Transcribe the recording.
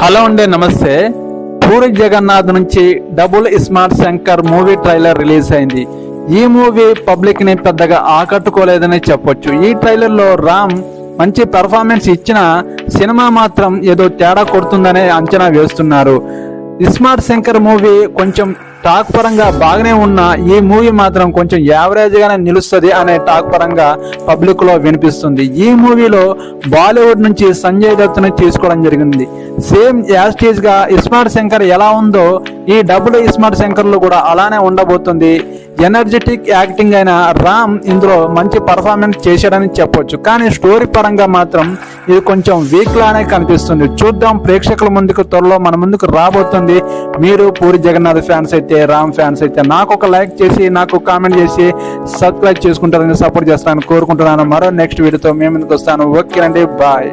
Hello అండి, నమస్తే. పూరి జగన్నాథ్ నుంచి double smart Shankar movie trailer release అయింది. ఈ మూవీ పబ్లిక్ ని పెద్దగా ఆకట్టుకోలేదని చెప్పొచ్చు. ఈ ట్రైలర్ లో రామ్ మంచి పెర్ఫార్మెన్స్ ఇచ్చిన సినిమా మాత్రం ఏదో తేడా కొడుతుందనే అంచనా వేస్తున్నారు. స్మార్ట్ శంకర్ మూవీ కొంచెం టాక్ పరంగా బాగానే ఉన్న ఈ మూవీ మాత్రం కొంచెం యావరేజ్ గానే నిలుస్తుంది అనే టాక్ పరంగా పబ్లిక్ లో వినిపిస్తుంది. ఈ మూవీలో బాలీవుడ్ నుంచి సంజయ్ దత్ ని తీసుకోవడం జరిగింది. సేమ్ యాస్టీజ్ గా స్మార్ట్ శంకర్ ఎలా ఉందో ఈ డబుల్ స్మార్ట్ శంకర్ లో కూడా అలానే ఉండబోతుంది. ఎనర్జెటిక్ యాక్టింగ్ అయిన రామ్ ఇందులో మంచి పర్ఫార్మెన్స్ చేశాడని చెప్పొచ్చు. కానీ స్టోరీ పరంగా మాత్రం ఇది కొంచెం వీక్ లానే కనిపిస్తుంది. చూద్దాం, ప్రేక్షకుల ముందుకు త్వరలో మన ముందుకు రాబోతుంది. మీరు పూరి జగన్నాథ్ ఫ్యాన్స్ అయితే, రామ్ ఫ్యాన్స్ అయితే నాకు ఒక లైక్ చేసి, నాకు కామెంట్ చేసి సబ్స్క్రైబ్ చేసుకుంటారని, సపోర్ట్ చేస్తానని కోరుకుంటున్నాను. మరో నెక్స్ట్ వీడియోతో మేము ముందుకు వస్తాను. ఓకే అండి, బాయ్.